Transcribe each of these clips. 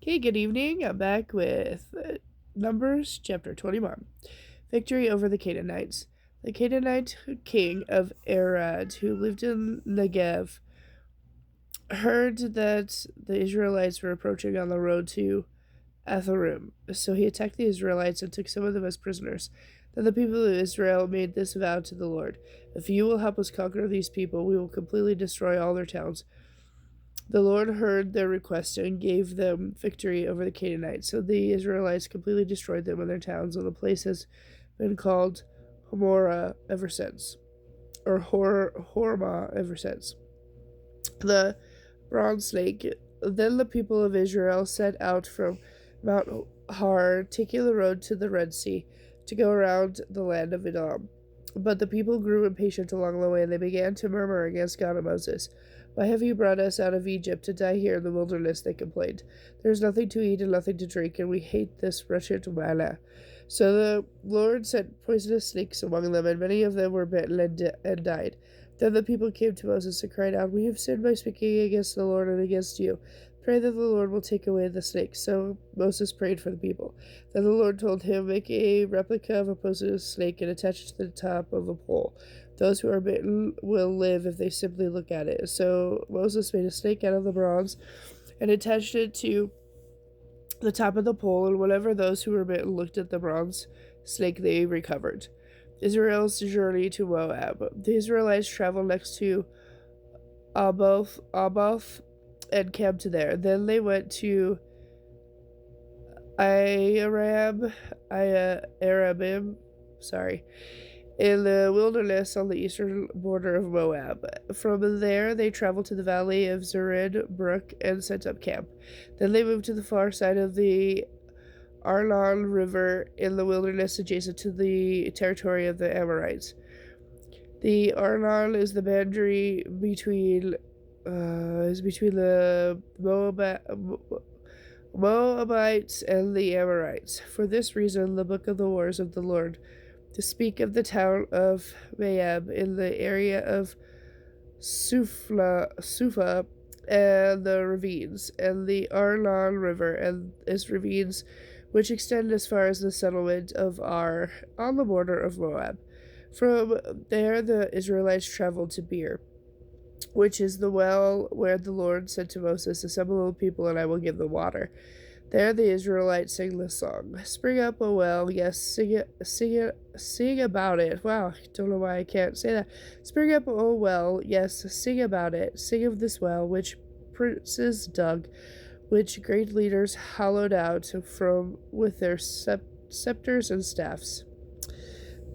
Okay, good evening. I'm back with Numbers chapter 21. Victory over the Canaanites. The Canaanite king of Arad, who lived in Negev, heard that the Israelites were approaching on the road to Atharim. So he attacked the Israelites and took some of them as prisoners. Then the people of Israel made this vow to the Lord: If you will help us conquer these people, we will completely destroy all their towns. The Lord heard their request and gave them victory over the Canaanites. So the Israelites completely destroyed them and their towns, and the place has been called Hormah ever since, or Hormah ever since. The bronze snake. Then the people of Israel set out from Mount Har, taking the road to the Red Sea, to go around the land of Edom. But the people grew impatient along the way, and they began to murmur against God and Moses. Why have you brought us out of Egypt to die here in the wilderness? They complained. There is nothing to eat and nothing to drink, and we hate this wretched manna. So the Lord sent poisonous snakes among them, and many of them were bitten and died. Then the people came to Moses and cried out, We have sinned by speaking against the Lord and against you. Pray that the Lord will take away the snakes. So Moses prayed for the people. Then the Lord told him, Make a replica of a poisonous snake and attach it to the top of a pole. Those who are bitten will live if they simply look at it. So Moses made a snake out of the bronze and attached it to the top of the pole, and whenever those who were bitten looked at the bronze snake, they recovered. Israel's journey to Moab. The Israelites traveled next to Abath and camped there. Then they went to Arabim, in the wilderness on the eastern border of Moab. From there, they traveled to the valley of Zered Brook and set up camp. Then they moved to the far side of the Arnon River in the wilderness adjacent to the territory of the Amorites. The Arnon is the boundary between the Moabites and the Amorites. For this reason, the book of the wars of the Lord to speak of the town of Moab in the area of Sufa and the ravines, and the Arnon River and its ravines, which extend as far as the settlement of Ar on the border of Moab. From there, the Israelites traveled to Beer, which is the well where the Lord said to Moses, Assemble the people, and I will give them water. There the Israelites sang this song: Spring up, O well, yes, sing about it. Wow, I don't know why I can't say that. Spring up, O well, yes, sing about it. Sing of this well, which princes dug, which great leaders hollowed out from with their scepters and staffs.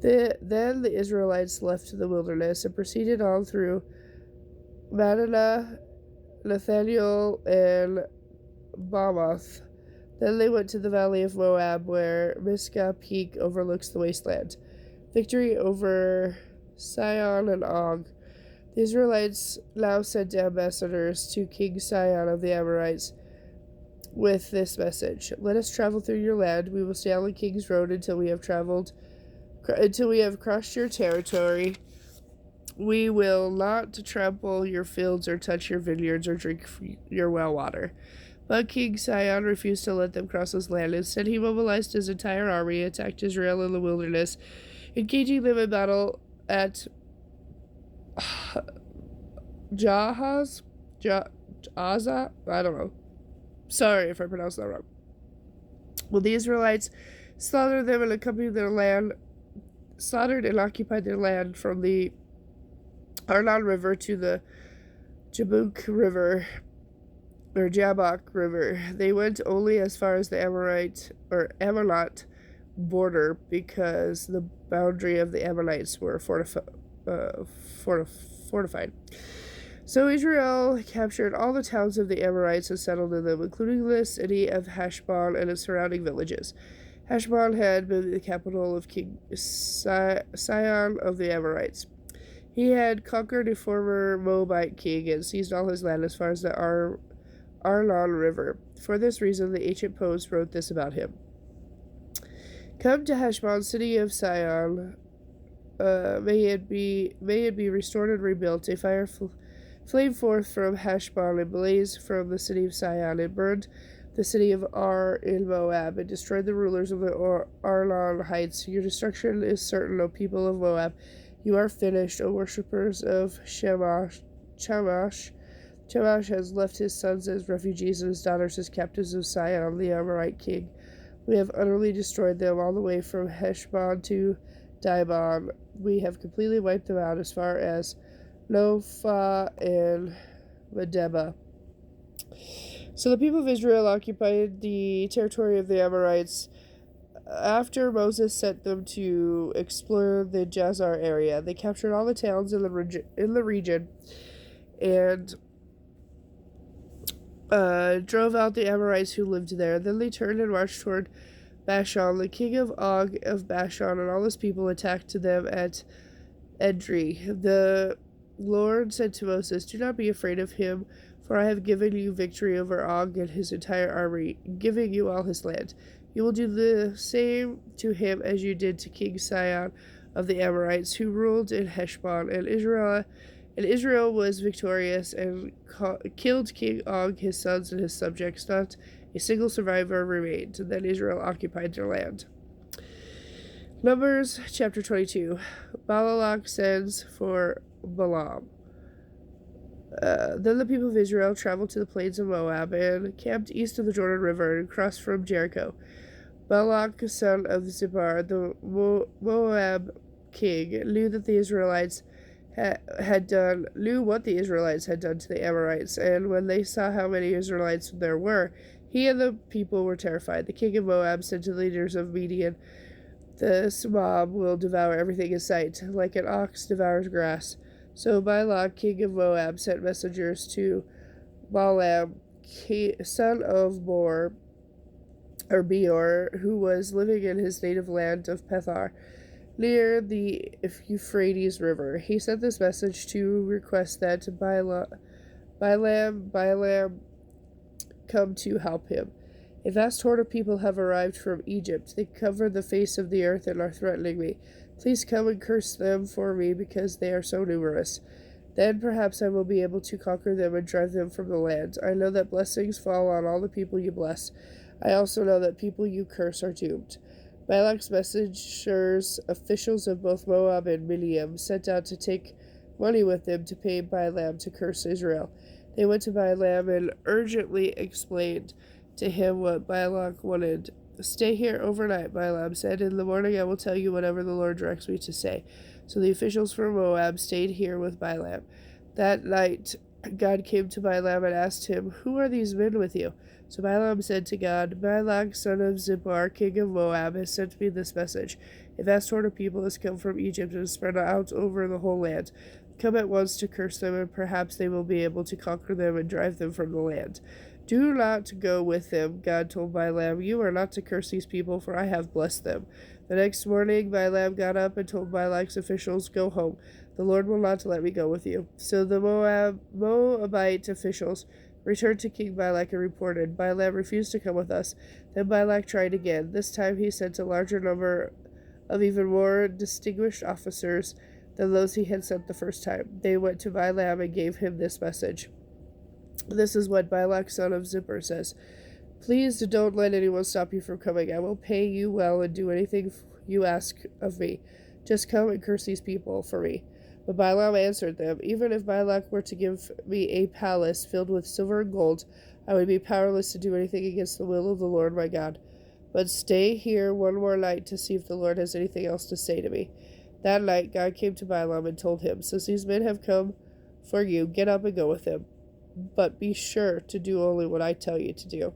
Then the Israelites left the wilderness and proceeded on through Madinah, Nathaniel, and Bamoth. Then they went to the valley of Moab, where Pisgah Peak overlooks the wasteland. Victory over Sihon and Og. The Israelites now sent ambassadors to King Sihon of the Amorites with this message: Let us travel through your land. We will stay on the king's road until we have crossed your territory. We will not trample your fields or touch your vineyards or drink your well water. But King Sihon refused to let them cross his land. Instead, he mobilized his entire army, attacked Israel in the wilderness, engaging them in battle at Jahaz? Jaza? I don't know. Sorry if I pronounced that wrong. Well, the Israelites slaughtered them and occupied their land from the Arnon River to the Jabbok River, or Jabbok River. They went only as far as the Ammonite border, because the boundary of the Ammonites were fortified. So Israel captured all the towns of the Amorites and settled in them, including the city of Heshbon and its surrounding villages. Heshbon had been the capital of King Sihon of the Amorites. He had conquered a former Moabite king and seized all his land as far as the Arnon River. For this reason, the ancient poets wrote this about him: Come to Heshbon, city of Sihon. May it be restored and rebuilt. A fire flamed forth from Heshbon and blazed from the city of Sihon. It burned the city of Ar in Moab, and destroyed the rulers of the Arnon heights. Your destruction is certain, O people of Moab. You are finished, O worshippers of Shamash. Shamash has left his sons as refugees and his daughters as captives of Sihon, the Amorite king. We have utterly destroyed them all the way from Heshbon to Dibon. We have completely wiped them out as far as Nophah and Medeba. So the people of Israel occupied the territory of the Amorites after Moses sent them to explore the Jazer area. They captured all the towns in the region and drove out the Amorites who lived there. Then they turned and marched toward Bashan. The king of Og of Bashan and all his people attacked them at Edrei. The Lord said to Moses, "Do not be afraid of him, for I have given you victory over Og and his entire army, giving you all his land. You will do the same to him as you did to King Sihon of the Amorites, who ruled in Heshbon, and Israel was victorious and killed King Og, his sons, and his subjects. Not a single survivor remained. And then Israel occupied their land." Numbers chapter 22. Balak sends for Balaam. Then the people of Israel traveled to the plains of Moab and camped east of the Jordan River and crossed from Jericho. Balak, son of Zippor, the Moab king, knew what the Israelites had done to the Amorites, and when they saw how many Israelites there were, he and the people were terrified. The king of Moab said to the leaders of Midian, "This mob will devour everything in sight, like an ox devours grass." So Balak, king of Moab, sent messengers to Balaam, son of Beor, who was living in his native land of Pethar, near the Euphrates River. He sent this message to request that Balaam come to help him. "A vast horde of people have arrived from Egypt. They cover the face of the earth and are threatening me. Please come and curse them for me because they are so numerous. Then perhaps I will be able to conquer them and drive them from the land. I know that blessings fall on all the people you bless. I also know that people you curse are doomed." Balak's messengers, officials of both Moab and Midian, sent out to take money with them to pay Balaam to curse Israel. They went to Balaam and urgently explained to him what Balak wanted. "Stay here overnight," Balaam said. "In the morning I will tell you whatever the Lord directs me to say." So the officials from Moab stayed here with Balaam. That night God came to Balaam and asked him, "Who are these men with you?" So Balaam said to God, "Balak, son of Zippor, king of Moab, has sent me this message. A vast horde of people has come from Egypt and is spread out over the whole land. Come at once to curse them, and perhaps they will be able to conquer them and drive them from the land." "Do not go with them," God told Balaam. "You are not to curse these people, for I have blessed them." The next morning, Balaam got up and told Balak's officials, "Go home. The Lord will not let me go with you." So the Moabite officials returned to King Balak and reported, "Balaam refused to come with us." Then Balak tried again. This time he sent a larger number of even more distinguished officers than those he had sent the first time. They went to Balaam and gave him this message. This is what Balak, son of Zippor, says. "Please don't let anyone stop you from coming. I will pay you well and do anything you ask of me. Just come and curse these people for me." But Balaam answered them, "Even if Balak were to give me a palace filled with silver and gold, I would be powerless to do anything against the will of the Lord my God. But stay here one more night to see if the Lord has anything else to say to me." That night God came to Balaam and told him, "Since these men have come for you, get up and go with them. But be sure to do only what I tell you to do."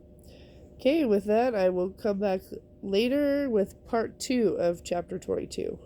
Okay, with that, I will come back later with part 2 of chapter 22.